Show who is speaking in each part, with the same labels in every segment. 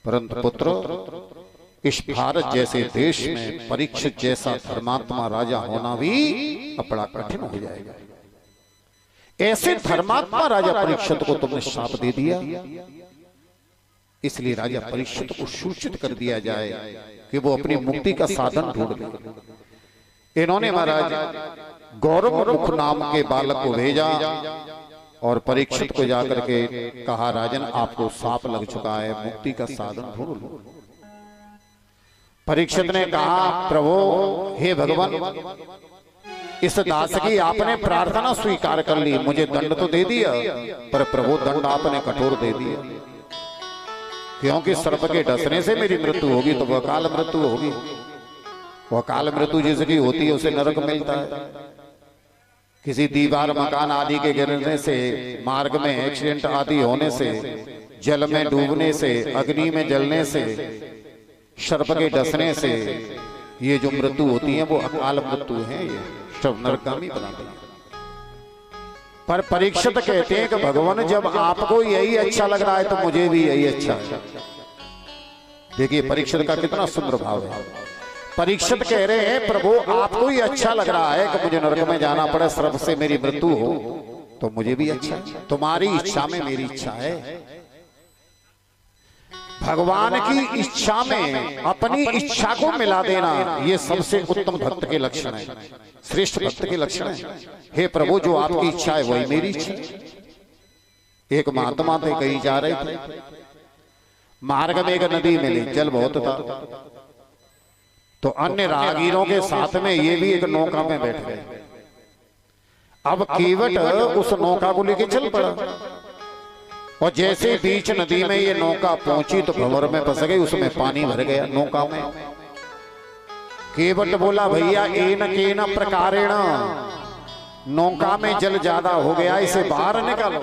Speaker 1: परंतु पुत्र, इस भारत जैसे देश में परीक्षित जैसा धर्मात्मा राजा होना भी बड़ा कठिन हो जाएगा। ऐसे धर्मात्मा राजा परीक्षित को तुमने शाप दे दिया, इसलिए राजा परीक्षित को सूचित कर दिया जाए कि वो अपनी मुक्ति का साधन ढूंढ ले। इन्होंने महाराज गौरव मुख नाम के बालक को भेजा और परीक्षित को जाकर के कहा, राजन आपको सांप लग चुका है, मुक्ति का साधन ढूंढ लो। परीक्षित ने कहा, प्रभु हे भगवान, इस दास की आपने प्रार्थना स्वीकार कर ली, मुझे दंड तो दे दिया, पर प्रभु दंड आपने कठोर दे दिया, क्योंकि सर्प के डसने से मेरी मृत्यु होगी तो वह अकाल मृत्यु होगी। वह अकाल मृत्यु जिसकी होती है उसे नरक मिलता है। किसी दीवार मकान आदि के गिरने से, मार्ग में एक्सीडेंट आदि होने से, जल में डूबने से, अग्नि में जलने से, सर्प के डसने से ये जो मृत्यु होती है वो अकाल मृत्यु है, ये सब नरकगामी बनाते हैं। पर परीक्षित कहते हैं कि भगवान जब आपको यही अच्छा लग रहा है तो मुझे भी यही अच्छा है। देखिए परीक्षित का कितना सुंदर भाव है। परीक्षित कह रहे हैं, प्रभु आपको ही अच्छा लग रहा है कि मुझे नरक में जाना पड़े, सर्प से मेरी मृत्यु हो, तो मुझे भी अच्छा है। तुम्हारी इच्छा में मेरी इच्छा है। भगवान की इच्छा में अपनी इच्छा को मिला देना, ये सबसे उत्तम भक्त के लक्षण है, श्रेष्ठ भक्त के लक्षण है। हे प्रभु, जो आपकी इच्छा है वही मेरी इच्छा। एक महात्मा थे, कहीं जा रहे थे, मार्ग में एक नदी मिली, जल बहुत था, तो अन्य राहगीरों के साथ में ये भी एक नौका में बैठ गए। अब केवट उस नौका को लेके चल पड़ा, और जैसे बीच नदी में ये नौका पहुंची तो भंवर में फंस गई, उसमें पानी भर गया नौका में। केवट बोला, भैया एन केन प्रकारेण, नौका में जल ज्यादा हो गया, इसे बाहर निकालो।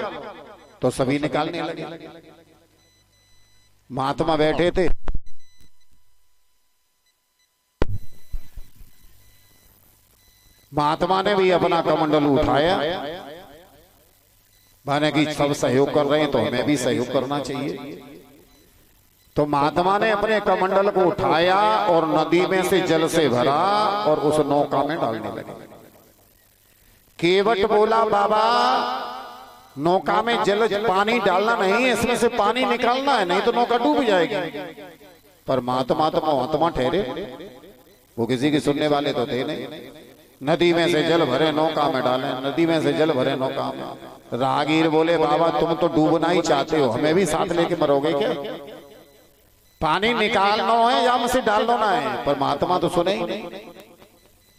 Speaker 1: तो सभी निकालने लगे। महात्मा बैठे थे, महात्मा ने भी अपना कमंडल उठाया, माने कि सब सहयोग कर रहे हैं तो हमें भी सहयोग करना चाहिए। तो महात्मा ने अपने कमंडल को उठाया और नदी में से जल से भरा और उस नौका में डालने लगे। केवट बोला, बाबा नौका में जल पानी डालना नहीं है, इसमें से पानी निकालना है, नहीं तो नौका डूब जाएगी। पर महात्मा तो महात्मा ठहरे, वो किसी की सुनने वाले तो थे नहीं। नदी में से जल भरे नौका में डाले, नदी में से जल भरे नौका में। राहगीर बोले, बाबा तुम तो डूबना ही चाहते हो, हमें भी साथ लेके मरोगे क्या? पानी निकालना है या मुझसे डालना है? पर महात्मा तो सुने ही नहीं।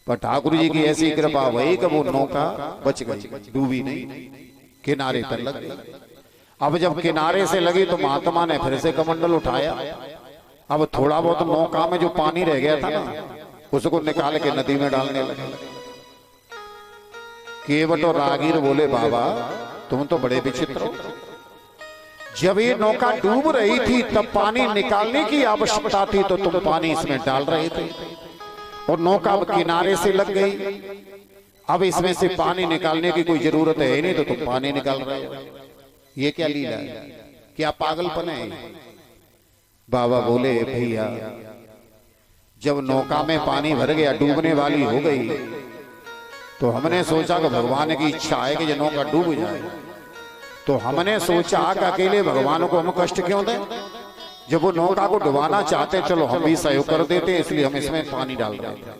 Speaker 1: पर ठाकुर जी की ऐसी कृपा हुई कि वो नौका बच गई, डूबी नहीं, किनारे पर लग गई। अब जब किनारे से लगी तो महात्मा ने फिर से कमंडल उठाया। अब थोड़ा बहुत नौका में जो पानी रह गया था ना, उसको निकाल के नदी में डालने लगे। केवट और राहगीर बोले, बाबा तुम तो बड़े विचित्र हो, जब ये नौका डूब रही थी तब पानी निकालने की आवश्यकता थी तो तुम पानी इसमें डाल रहे थे, और नौका किनारे से लग गई, अब इसमें से पानी निकालने की कोई जरूरत है नहीं तो तुम पानी निकाल रहे हो। ये क्या लीला है, क्या पागलपन है? बाबा बोले, भैया जब नौका में पानी भर गया, डूबने वाली हो गई, तो हमने सोचा कि भगवान की इच्छा है कि ये नौका डूब जाए। तो हमने सोचा कि अकेले भगवान को हम कष्ट क्यों दें, जब वो नौका को डुबाना चाहते, चलो हम भी सहयोग कर देते, इसलिए हम इसमें पानी डाल रहे थे।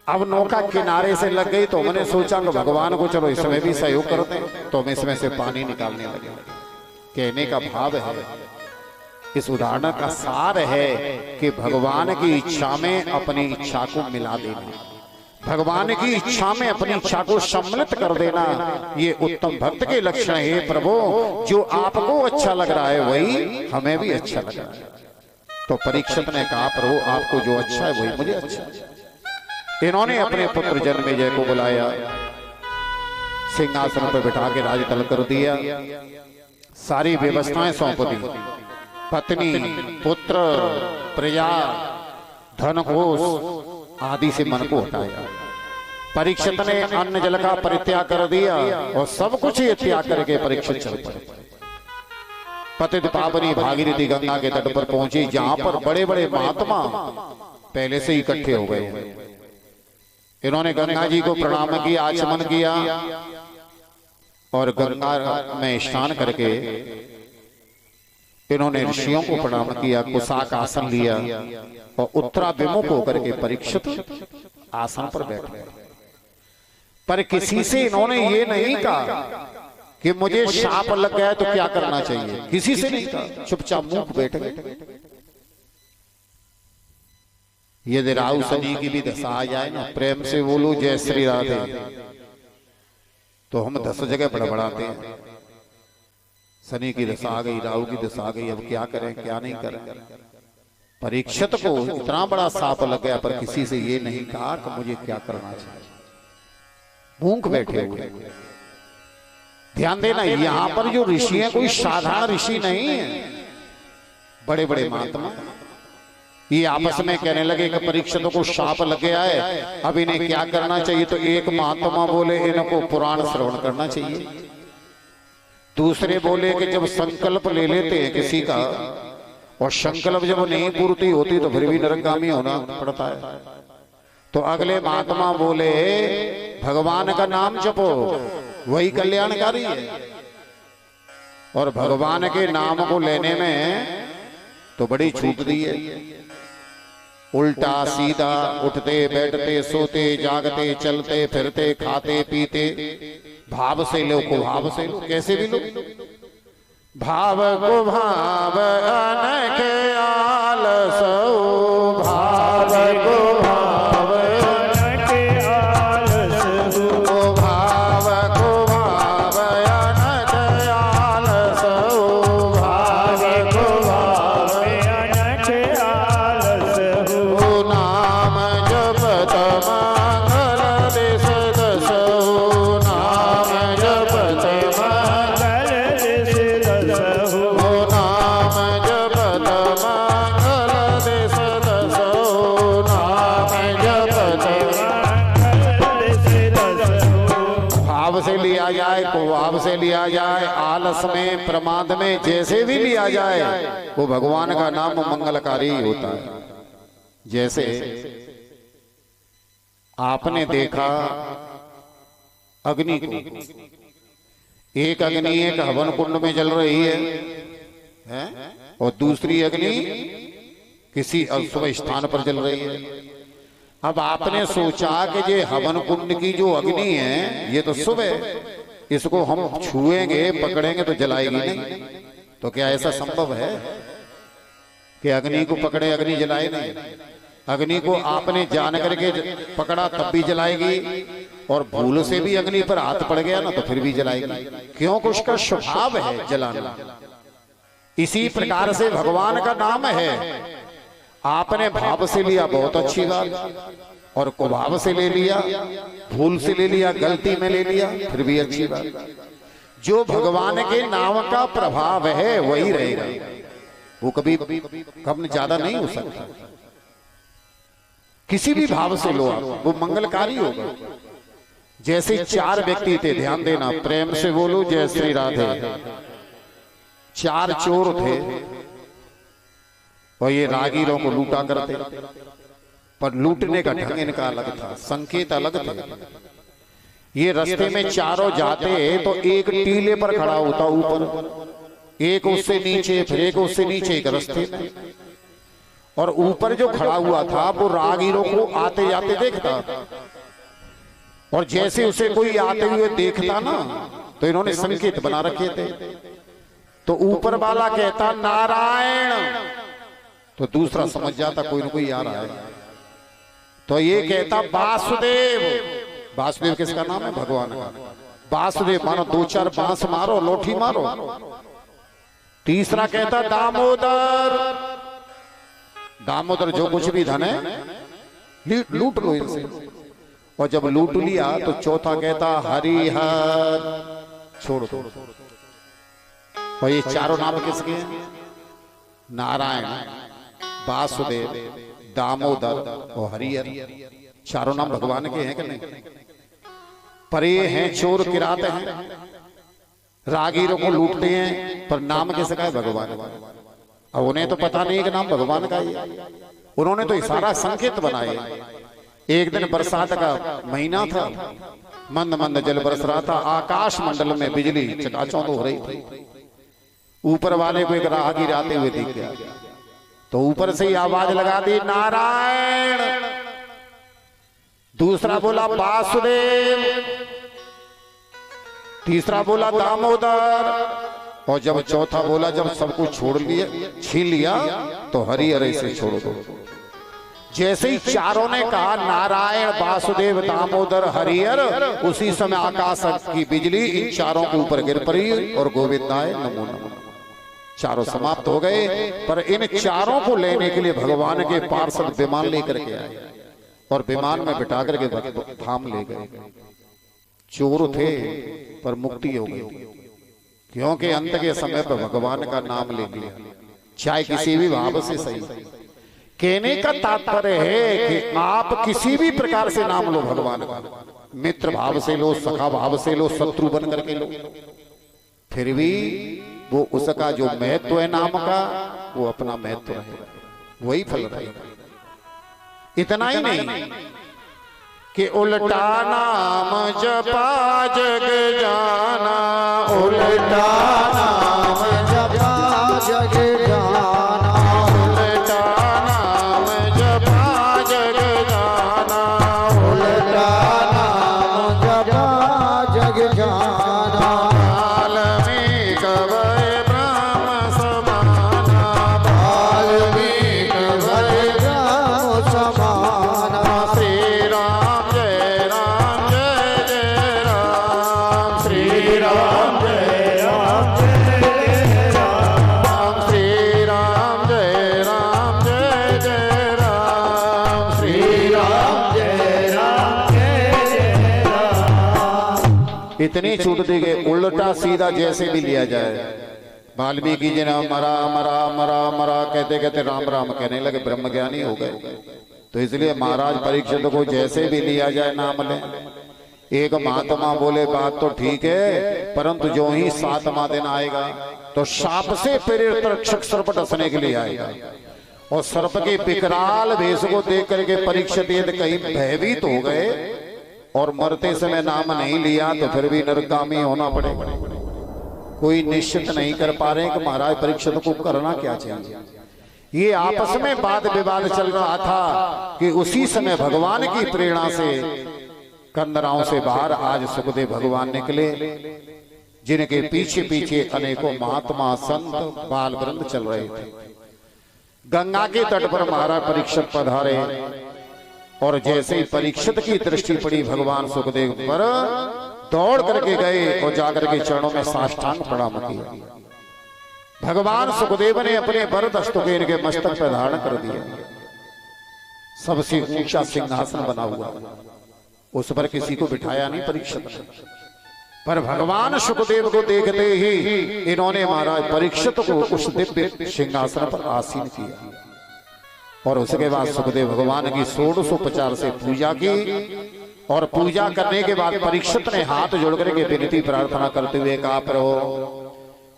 Speaker 1: अब नौका किनारे से लग गई तो हमने सोचा कि भगवान को चलो इसमें भी सहयोग कर दें, तो हम इसमें से पानी निकालने लगे। कहने का भाव है, इस उदाहरण का सार है कि भगवान की इच्छा में अपनी इच्छा को मिला देना, भगवान की इच्छा में अपनी इच्छा को सम्मिलित कर देना, ये उत्तम भक्त के लक्षण है। प्रभु जो आपको अच्छा लग रहा है वही हमें भी अच्छा लग रहा है। तो परीक्षित ने कहा, प्रभु आपको जो अच्छा है वही मुझे अच्छा है। इन्होंने अपने पुत्र जन्मेजय को बुलाया, सिंहासन पर बिठा के राजतल कर दिया, सारी व्यवस्थाएं सौंप दी, पत्नी, पुत्र, प्रजा, धन कोष आदि से मन को हटाया। परीक्षित ने अन्न जल का परित्याग कर दिया और सब कुछ ही त्याग करके परीक्षित चल पड़े। पतित पावनी भागीरथी गंगा के तट पर पहुंची, जहां पर बड़े बड़े महात्मा पहले से इकट्ठे हो गए। इन्होंने गंगा जी को प्रणाम किया, आचमन किया और गंगा में स्नान करके इन्होंने ऋषियों को प्रणाम किया, कुशाक आसन लिया और उत्तराभिमुख होकर के परीक्षित आसन पर बैठ गए। पर किसी से इन्होंने ये नहीं कहा कि मुझे शाप लग गया है तो क्या करना चाहिए, किसी से नहीं कहा, चुपचाप मुंह बैठ गए। यदि राहु शनि की भी दशा आ जाए ना, प्रेम से बोलो जय श्री राधे, तो हम 10 जगह बड़बड़ाते हैं। शनि की दशा आ गई, राहु की दशा आ गई, अब क्या करें क्या नहीं करें। परीक्षित को इतना बड़ा सांप लग गया पर किसी से ये नहीं कहा कि मुझे क्या करना चाहिए, मूंग बैठे हुए। ध्यान देना, यहां पर जो ऋषि हैं कोई साधारण ऋषि नहीं है, बड़े बड़े महात्मा। ये आपस में कहने लगे कि परीक्षितों को शाप लग गया है, अब इन्हें क्या करना चाहिए। तो एक महात्मा बोले इनको पुराण श्रवण करना चाहिए। दूसरे बोले कि जब संकल्प ले लेते हैं किसी का और संकल्प जब नहीं पूर्ति होती तो फिर भी नरकगामी होना पड़ता है। तो अगले महात्मा बोले भगवान का नाम जपो, वही कल्याणकारी है। और भगवान के नाम को लेने में तो बड़ी छूट दी है। उल्टा सीधा, उठते बैठते सोते जागते चलते फिरते खाते पीते, भाव से लो को भाव से लो, कैसे भी लो। भाव को भाव अनखे आलसो, भाव को भाव अनखे आलसो, भाव को भाव अनखे आलसो, भाव को भाव अनखे आलसो। नाम जपत मंगल देश दसो, नाम जपत मंगल देश दसो, नाम जपत मंगल देश दसो, नाम जपत मंगल देश दसो। भाव से लिया जाए को भाव से लिया जाए, आलस में प्रमाद में जैसे भी लिया जाए वो भगवान का नाम मंगलकारी होता है। जैसे आपने देखा अग्नि को, एक अग्नि एक हवन कुंड में जल रही है और दूसरी अग्नि किसी अशुभ स्थान पर जल रही है। अब आपने सोचा कि ये हवन कुंड की जो अग्नि है ये तो शुभ है, इसको हम छुएंगे पकड़ेंगे तो जलाएगी नहीं। तो क्या ऐसा संभव है कि अग्नि को पकड़े अग्नि जलाए नहीं? अग्नि को आपने जान करके पकड़ा तब भी जलाएगी, और भूल से भी अग्नि पर हाथ पड़ गया ना तो फिर भी जलाएगी, क्योंकि उसका स्वभाव है जलाना। इसी प्रकार से भगवान का नाम है, आपने भाव से लिया बहुत अच्छी बात, और कुभाव से ले लिया, भूल से ले लिया, गलती में ले लिया फिर भी अच्छी बात। जो भगवान के नाम का प्रभाव है वही रहेगा, वो कभी कम ज्यादा नहीं हो सकता। किसी भी भाव से लो आप, वो मंगलकारी होगा। जैसे 4 व्यक्ति थे, ध्यान देना, प्रेम से बोलो जय श्री राधे। 4 चोर थे और ये रागीरों को लूटा करते, पर लूटने का ढंग इनका अलग था, संकेत अलग थे। ये रास्ते में चारों जाते तो एक टीले पर खड़ा होता ऊपर, एक उससे नीचे, फिर एक उससे नीचे, एक रास्ते में। और ऊपर जो खड़ा हुआ था वो रागीरों को आते जाते देखता, और जैसे उसे कोई आते हुए देखता ना तो इन्होंने संकेत बना रखे थे। तो ऊपर वाला कहता नारायण, तो दूसरा समझ जाता कोई ना कोई आ रहा है। तो ये कहता वासुदेव। वासुदेव किसका नाम है? भगवान का। वासुदेव मानो 2-4 बांस मारो, लोठी मारो। तीसरा कहता दामोदर। दामोदर जो कुछ भी धन है लूट लो इनसे। और जब लूट लिया तो चौथा कहता हरिहर, छोड़ दो। और ये चारों नाम किसके हैं? नारायण, वासुदेव, दामोदर और हरिहर। चारों नाम भगवान के हैं कि नहीं? पर ये हैं चोर किरात हैं, रागीरों को लूटते हैं, पर नाम किसका है? भगवान। अब उन्हें तो पता नहीं कि नाम भगवान का ही है, उन्होंने तो इशारा संकेत बनाए। एक दिन बरसात का महीना था, मंद मंद जल बरस रहा था, आकाश मंडल में बिजली चकाचौंध हो रही थी। ऊपर वाले को एक राहगीर आते हुए दिख गया, तो ऊपर से ही आवाज लगा दी, नारायण। दूसरा बोला वासुदेव, तीसरा बोला दामोदर, और जब चौथा बोला, जब सब कुछ छोड़ लिया, छीन लिया, तो हरि हरे से छोड़ दो। जैसे ही चारों ने कहा नारायण, वासुदेव, दामोदर, हरिहर, उसी समय आकाश की बिजली इन चारों के ऊपर गिर पड़ी और गोविंदाय नमो नमः। चारों समाप्त हो गए। पर इन चारों को लेने के लिए भगवान के पार्षद विमान लेकर के आए और विमान में बिठा करके धाम ले गए। चोर थे पर मुक्ति हो गई, क्योंकि अंत के समय पर भगवान का नाम ले लिया, चाहे किसी भी भाव से सही। कहने का तात्पर्य है कि आप किसी भी प्रकार से नाम लो भगवान का, मित्र भाव से लो, सखा भाव से लो, शत्रु बन करके लो, फिर भी वो उसका जो महत्व है नाम का, वो अपना महत्व रहेगा, वही फल रहेगा। इतना ही नहीं कि उल्टा नाम जपा जग जाना, उल्टा नाम जपा जग जाना, उल्टा नाम जपा जग जाना, उल्टा नाम जपा जग जाना। वाल्मीकि वै ब्रह्म समाना, वाल्मीकि वै ब्रह्म समाना। श्री राम जय राम जय जय राम, श्री राम जय राम जय राम, श्री राम जय राम जय जय राम, श्री राम जय राम जय जय राम। इतनी छूट दी गई, उल्टा सीधा जैसे भी लिया जाए। वाल्मीकि जी ने मरा मरा मरा मरा कहते कहते राम राम कहने लगे, ब्रह्म ज्ञानी हो गए। तो इसलिए महाराज परीक्षित को जैसे भी लिया जाए नाम लें। एक महात्मा बोले बात तो ठीक है, परंतु जो ही 7वां दिन आएगा तो साप से प्रेरित रक्षक सर्प डसने के लिए आएगा, और सर्प के विकराल भेष को देख करके परीक्षित यदि कहीं भयभीत हो गए और मरते समय नाम नहीं लिया तो फिर भी नरकगामी होना पड़ेगा। कोई निश्चित नहीं कर पा रहे कि महाराज परीक्षित को करना क्या चाहिए। ये आपस में वाद विवाद चल रहा था कि उसी समय भगवान की प्रेरणा से कंदराओं से बाहर आज सुखदेव भगवान निकले, जिनके पीछे पीछे अनेकों महात्मा संत बाल वृंद चल रहे थे। गंगा के तट पर महाराज परीक्षित पधारे, और जैसे ही परीक्षित की दृष्टि पड़ी भगवान सुखदेव पर, दौड़ करके गए और जाकर के चरणों में साष्टांग प्रणाम किया। भगवान सुखदेव ने अपने वरद हस्तों इनके मस्तक पर धारण कर दिया। सबसे ऊंचा सिंहासन बना हुआ, उस पर किसी को बिठाया नहीं परीक्षित, पर भगवान सुखदेव को देखते ही इन्होंने महाराज परीक्षित को उस दिव्य सिंहासन पर आसीन किया। और उसके बाद सुखदेव भगवान की 1650 से पूजा की, और पूजा करने के बाद परीक्षित ने हाथ जोड़ करके विनती प्रार्थना करते हुए कहा, प्रभु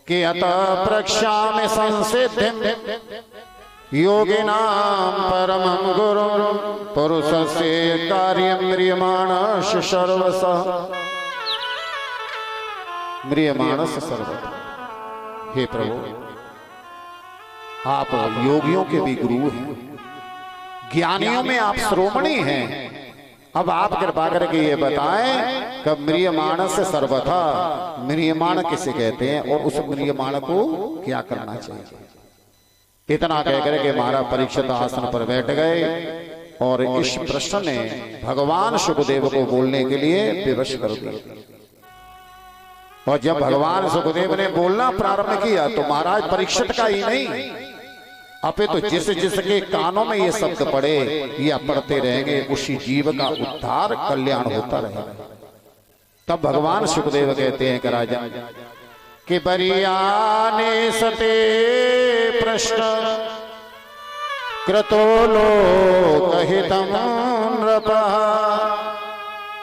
Speaker 1: कि अतः प्रक्षामि संसिद्धिं योगिनां परमं गुरुं पुरुषस्य कार्यं म्रियमाणश्च सर्वशः, म्रियमाणस्य सर्वशः। हे प्रभु, आप योगियों के भी गुरु हैं, ज्ञानियों में आप श्रोमणी हैं। अब आप कृपा करके ये बताएं कि म्रियमाण से सर्वथा, म्रियमाण किसे कहते हैं और उस म्रियमाण को क्या करना चाहिए। इतना कहकर के महाराज परीक्षित आसन पर बैठ गए, और इस प्रश्न ने भगवान सुखदेव को बोलने के लिए विवश कर दिया। और जब भगवान सुखदेव ने बोलना प्रारंभ किया तो महाराज परीक्षित का ही नहीं, अपे तो जिस जिसके कानों में ये शब्द पड़े या पढ़ते रहेंगे, उसी जीव का उद्धार कल्याण होता रहेगा। तब भगवान सुखदेव कहते हैं कि राजन कि बरियाने सते प्रश्न कृतो लोकहितं नृपः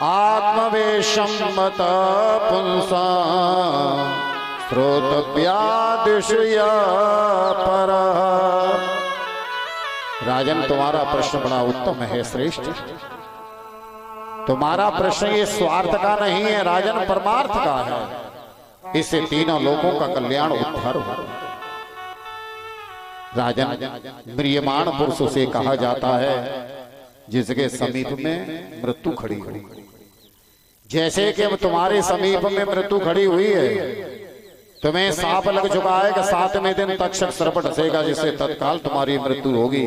Speaker 1: आत्मवेशं मत पुंसा श्रोतव्यादिशया पर। राजन, तुम्हारा प्रश्न बड़ा उत्तम है, श्रेष्ठ। तुम्हारा प्रश्न ये स्वार्थ का नहीं है राजन, परमार्थ का है। इससे तीनों लोगों का कल्याण उद्धार हो। राजन, म्रियमाण पुरुष उसे कहा जाता है जिसके समीप में मृत्यु खड़ी हो। जैसे कि अब तुम्हारे समीप में मृत्यु खड़ी हुई है, तुम्हें सांप लग चुका है कि 7वें दिन तक्षक सर्प डसेगा जिससे तत्काल तुम्हारी मृत्यु होगी।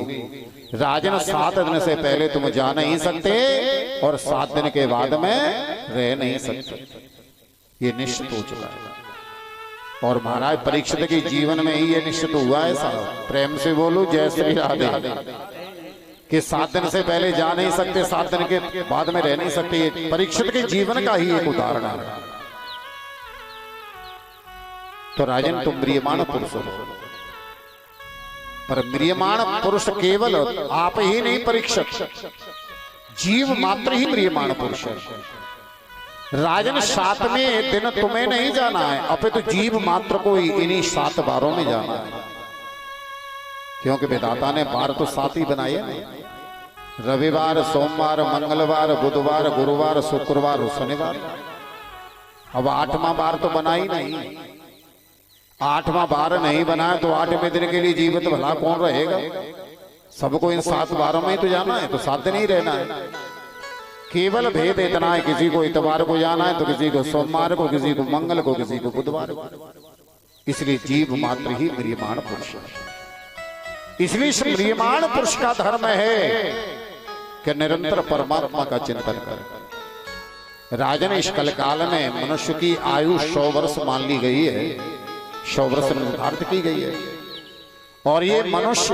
Speaker 1: राजन, 7 दिन से पहले तुम जा नहीं सकते और 7 दिन के बाद में रह नहीं सकते, ये निश्चित हो चुका है। और महाराज परीक्षित के जीवन में ही ये निश्चित हुआ है साहब। प्रेम से बोलो जय श्री राधे। कि 7 दिन से पहले जा नहीं सकते, 7 दिन के बाद में रह नहीं सकते, परीक्षित के जीवन का ही एक उदाहरण है। तो राजन, तुम म्रियमाण पुरुष हो, पर म्रियमाण पुरुष केवल आप ही नहीं, परीक्षित जीव मात्र ही म्रियमाण पुरुष है। राजन, 7वें दिन तुम्हें नहीं जाना है, अपितु जीव मात्र को ही इन्हीं 7 बारों में जाना है। क्योंकि विधाता ने बार तो 7 ही बनाए हैं, रविवार, सोमवार, मंगलवार, बुधवार, गुरुवार, शुक्रवार और शनिवार। अब 8वां बार तो बना ही नहीं। 8वां बार नहीं बना तो 8वें दिन के लिए जीवित भला कौन रहेगा? सबको इन 7 बारों में ही तो जाना है, तो 7 दिन ही रहना है। केवल भेद इतना है, किसी को इतवार को जाना है तो किसी को सोमवार को, किसी को मंगल को, किसी को बुधवार को। इसलिए जीव मात्र ही म्रियमाण पुरुष है। इसलिए म्रियमाण पुरुष का धर्म है कि निरंतर परमात्मा का चिंतन कर। राजन, इस कलकाल में मनुष्य की आयु 100 वर्ष मान ली गई है, 100 वर्ष निर्धारित की गई है। और ये मनुष्य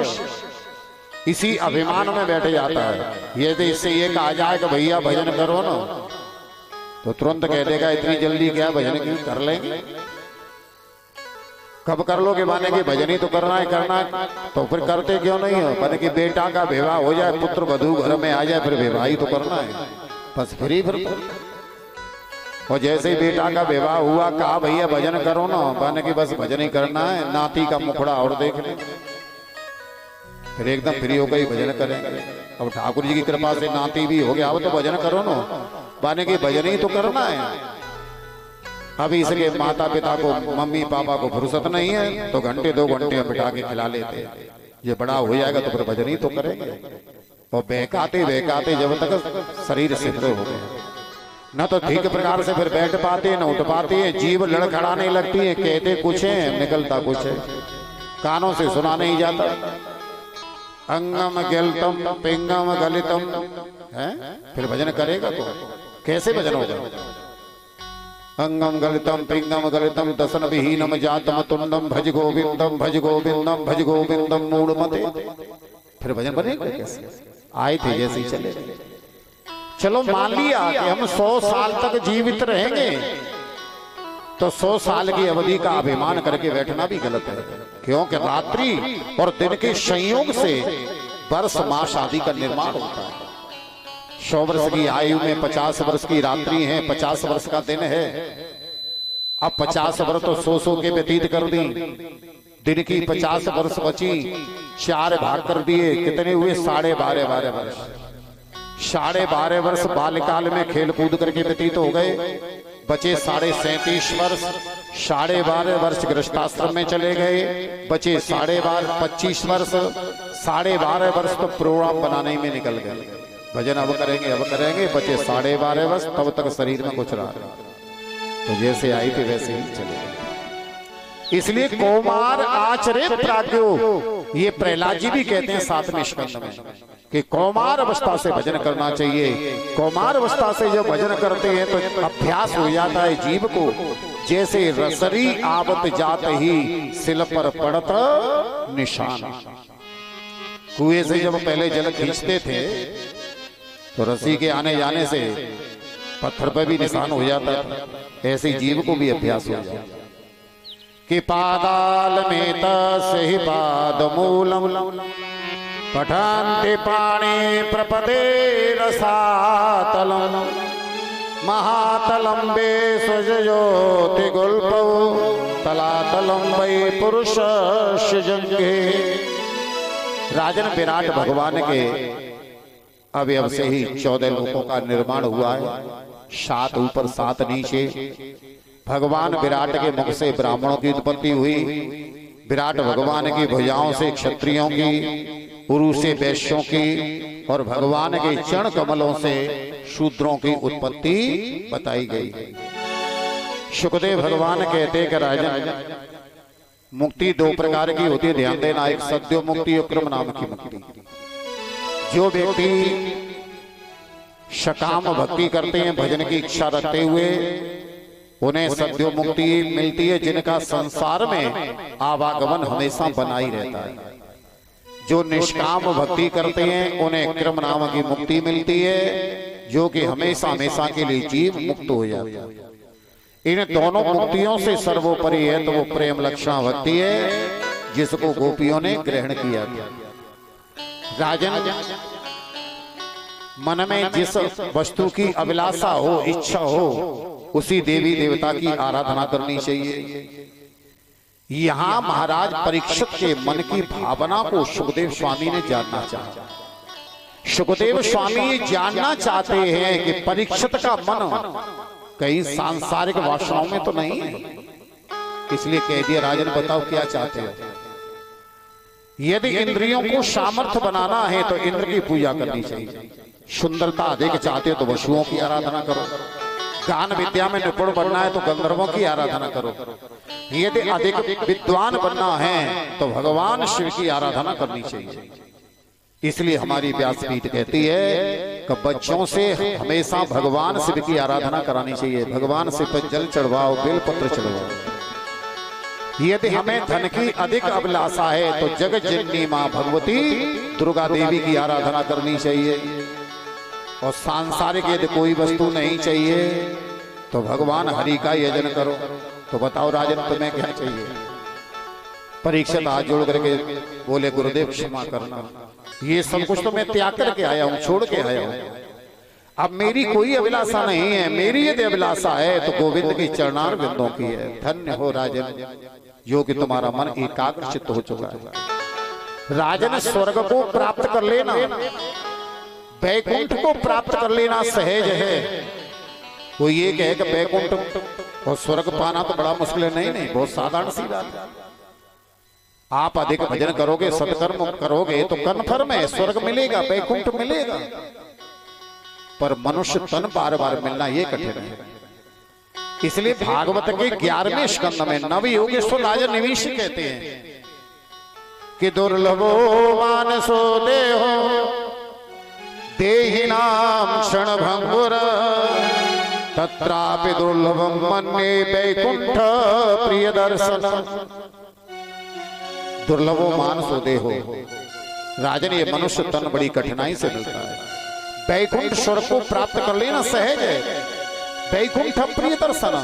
Speaker 1: इसी अभिमान में बैठ जाता है। यदि इससे ये कहा जाए कि भैया भजन करो ना, तो तुरंत कह देगा इतनी जल्दी क्या भजन क्यों कर लेंगे, कब कर लोगे? माने कि भजन ही तो करना है, तो फिर करते क्यों नहीं हो? माने कि बेटा का विवाह हो जाए, पुत्र वधू घर में आ जाए, फिर विवाह ही तो करना है, बस फिर। और जैसे ही बेटा का विवाह हुआ, कहा भैया भजन करो ना, माने कि बस भजन ही करना है, नाती का मुखड़ा और देख ले, फिर एकदम फ्री होकर ही भजन करेंगे। अब ठाकुर जी की कृपा से नाती भी हो गया, अब तो भजन करो ना, माने कि भजन ही तो करना है। अभी इसके माता पिता को, मम्मी पापा को फुर्सत नहीं है, तो घंटे 2 घंटे बिठा के खिला लेते। ये बड़ा हो जाएगा तो फिर भजन ही तो करेंगे। और बहकाते बहकाते जब तक शरीर सिद्ध हो गए, न तो ठीक प्रकार से फिर बैठ पाते, न उठ पाते हैं, जीव लड़खड़ाने लगती है, कहते कुछ है निकलता कुछ है, कानों से सुना नहीं जाता। अंगम गलितम पिंगम गलितम है, फिर भजन करेगा तो कैसे भजन होगा? अंगम गलितम पिंगम गलितम दसन विहीनम जातम तुंडम भज गोविंदम भज गोविंदम भज गोविंदम मूढ़मते, फिर भजन बनेगा कैसे? आए थे जैसे ही चले। चलो मान लिया कि हम 100 साल तक जीवित रहेंगे, तो 100 साल की अवधि का अभिमान करके बैठना भी गलत है। क्योंकि रात्रि और दिन के संयोग से वर्ष मास आदि का निर्माण होता है। 100 वर्ष की आयु में 50 वर्ष की रात्रि है, 50 वर्ष का दिन है। अब 50 वर्ष तो 100 के व्यतीत कर दी, दिन की 50 वर्ष बची, 4 भाग कर दिए, कितने हुए? 12.5 वर्ष। 12.5 वर्ष बाल्यकाल में खेल कूद करके व्यतीत हो गए, बचे 37.5 वर्ष। 12.5 वर्ष गृहस्थाश्रम में चले गए, बचे 25 वर्ष। 12.5 वर्ष तो प्रोग्राम बनाने में निकल गए, भजन अब करेंगे, बचे 12.5 वर्ष, तब तक शरीर में कुछ रहा, तो जैसे आई थी वैसे ही चले गए। इसलिए कौमार आचरे प्राज्ञो, ये प्रहलाद जी भी कहते हैं 7वें स्कंद में कि कौमार अवस्था से भजन करना चाहिए। कौमार अवस्था से जब भजन करते हैं तो अभ्यास हो जाता है जीव को, जैसे रसरी आवत जात ही सिल पर पड़त निशान। कुएं से जब पहले जल खींचते थे तो रस्सी के आने जाने से पत्थर पर भी निशान हो जाता था, ऐसे जीव को भी अभ्यास हो जाता कि पादाल में तस्हि पाद मूलम पठन्ति पाणि प्रपदे रसातलम महातलंबे स्वजयोति गुल्पो तलातलंबे पुरुष जंगे। राजन विराट भगवान के अवयव से ही 14 लोकों का निर्माण हुआ है, 7 ऊपर 7 नीचे। भगवान विराट के मुख से ब्राह्मणों की उत्पत्ति हुई, विराट भगवान की भुजाओं से क्षत्रियों की, उरु से वैश्यों की, और भगवान के चरण कमलों से शूद्रों की उत्पत्ति बताई गई। शुकदेव भगवान कहते कि राजन, मुक्ति 2 प्रकार की होती है, ध्यान देना। एक सद्यो मुक्ति और क्रम नाम की मुक्ति। जो व्यक्ति सकाम भक्ति करते हैं, भजन की इच्छा रखते हुए, उन्हें सद्यो मुक्ति मिलती है, जिनका संसार में आवागमन हमेशा बना ही रहता है। जो निष्काम भक्ति करते हैं, उन्हें क्रम नाम की मुक्ति मिलती है, जो कि हमेशा हमेशा के लिए जीव मुक्त हो जाता है। इन दोनों मुक्तियों से सर्वोपरि है तो वो प्रेम लक्षणा भक्ति है, जिसको गोपियों ने ग्रहण किया था। राजन, मन में जिस वस्तु की अभिलाषा हो, इच्छा हो, उसी देवी देवता की आराधना करनी चाहिए। यहां महाराज परीक्षित के मन की भावना को सुखदेव स्वामी ने जानना चाहा। सुखदेव स्वामी जानना चाहते हैं कि परीक्षित का मन कहीं सांसारिक वासनाओं में तो नहीं है, इसलिए कह दिया, राजन बताओ क्या चाहते हो। यदि इंद्रियों को सामर्थ्य बनाना है तो इंद्र की पूजा करनी चाहिए। सुंदरता अधिक चाहते हो तो वसुओं की आराधना करो। गान विद्या में निपुण बनना है तो गंधर्वों की आराधना करो। यदि अधिक विद्वान बनना है तो भगवान शिव की आराधना करनी चाहिए। इसलिए हमारी व्यासपीठ कहती है कि बच्चों से हमेशा भगवान शिव की आराधना करानी चाहिए। भगवान शिव पर जल चढ़वाओ, बेलपत्र चढ़वाओ। यदि हमें धन की अधिक अभिलाषा है तो जगत जननी मां भगवती दुर्गा देवी की आराधना करनी चाहिए। और सांसारिक यदि कोई वस्तु नहीं चाहिए तो भगवान हरि का यजन करो। तो बताओ राजन, तुम्हें क्या चाहिए। परीक्षित हाथ जोड़ करके बोले, गुरुदेव क्षमा करना, ये सब कुछ तो मैं त्याग करके आया हूं, छोड़ के आया हूं। अब मेरी कोई अभिलाषा नहीं है। मेरी यदि अभिलाषा है तो गोविंद की चरणार बिंदों की है। धन्य हो राजन, जो कि तुम्हारा मन एकाग्रचित्त हो चुका है। राजन, स्वर्ग को प्राप्त कर लेना, वैकुंठ को प्राप्त कर लेना सहज है। वो ये कहे कि वैकुंठ और स्वर्ग पाना तो बड़ा मुश्किल है। नहीं, बहुत साधारण सी बात है। आप अधिक भजन करोगे, सत्कर्म करोगे तो कन्फर्म है स्वर्ग मिलेगा, वैकुंठ मिलेगा। पर मनुष्य तन बार बार मिलना ये कठिन है। इसलिए भागवत के 11वें स्कंद में नवयोगेश्वर राजा निवेश कहते हैं कि दुर्लभो मानसो देहो देहिनाम क्षण भंगुर तत्रापि दुर्लभम मन्ये वैकुंठ प्रिय दर्शन। दुर्लभो मानसो देहो, राजन ये मनुष्य तन बड़ी कठिनाई से मिलता है। वैकुंठ स्वर्ग को प्राप्त कर लेना सहज है। वैकुंठ प्रिय दर्शन।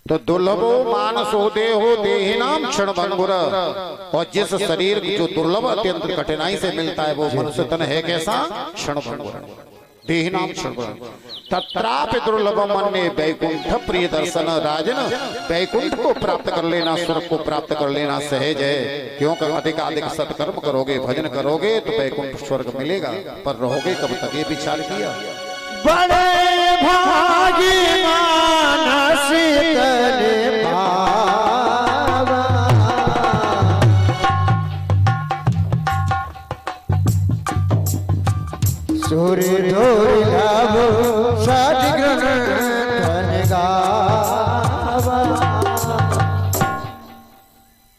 Speaker 1: तो दुर्लभो मानसो देहो देहिनाम क्षण भंगुर। और जिस शरीर जो दुर्लभ अत्यंत कठिनाई से मिलता है वो मनुष्य तन है कैसा, क्षण भंगुर, देहिनाम क्षण भंगुर। तत्रापि दुर्लभम मन्ये वैकुंठ प्रिय दर्शन। राजन, वैकुंठ को प्राप्त कर लेना, स्वर्ग को प्राप्त कर लेना सहज है। क्योंकि अधिकाधिक सत्कर्म करोगे, भजन करोगे तो वैकुंठ स्वर्ग मिलेगा। पर रहोगे कब तक, ये विचार किया।
Speaker 2: बड़े भागी मानस करे भावा, सूर्य दुर्लभ सद्गुण गावा।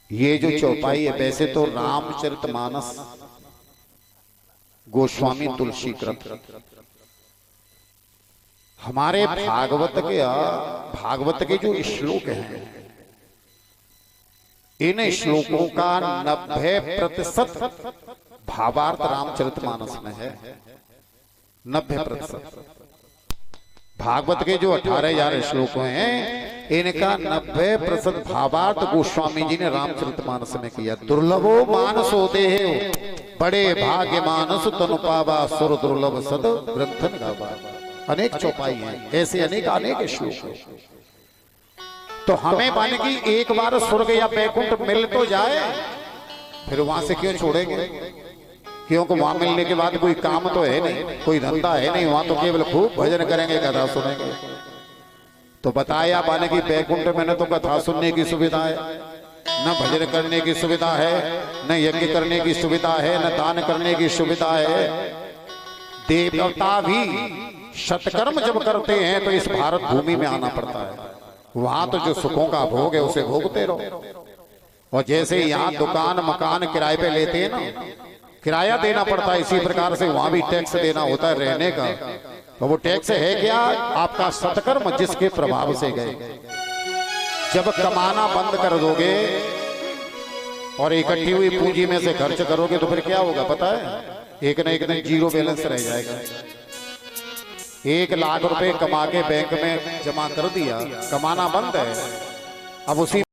Speaker 1: ये जो चौपाई है वैसे तो रामचरितमानस गोस्वामी तुलसी कृत, हमारे भागवत के जो श्लोक हैं, इन श्लोकों का 90% भावार्थ रामचरितमानस में है। 90%। भागवत के जो 18,000 श्लोक हैं इनका 90% भावार्थ गोस्वामी जी ने रामचरितमानस में किया। दुर्लभो मानसो देह बड़े भाग्य मानस तनु पावा सुर दुर्लभ सद ग्रंथन गावा। अनेक चौपाई हैं ऐसे अनेक श्लोक हैं। तो हमें माने कि एक बार स्वर्ग या बैकुंठ मिल तो जाए, फिर वहां से क्यों छोड़ेंगे? क्योंकि वहां मिलने के बाद कोई काम तो है नहीं, कोई धंधा है नहीं, वहां तो केवल खूब भजन करेंगे, कथा सुनेंगे। तो बताया माने कि बैकुंठ में न तो कथा सुनने की सुविधा है, न भजन करने की सुविधा है, न यज्ञ करने की सुविधा है, न दान करने की सुविधा है। देवता भी सत्कर्म जब करते हैं तो इस भारत भूमि में आना पड़ता है। वहां तो जो सुखों का भोग है उसे भोगते रहो। और जैसे यहाँ दुकान मकान किराए पे लेते हैं ना, किराया देना पड़ता है, इसी प्रकार से वहां भी टैक्स देना होता है रहने का। तो वो टैक्स है क्या? आपका सत्कर्म जिसके प्रभाव से गए। जब कमाना बंद कर दोगे और इकट्ठी हुई पूंजी में से खर्च करोगे तो फिर क्या होगा पता है? एक न एक दिन जीरो बैलेंस रह जाएगा। 1 लाख रुपए कमा के बैंक में जमा कर दिया, कमाना बंद है, अब उसी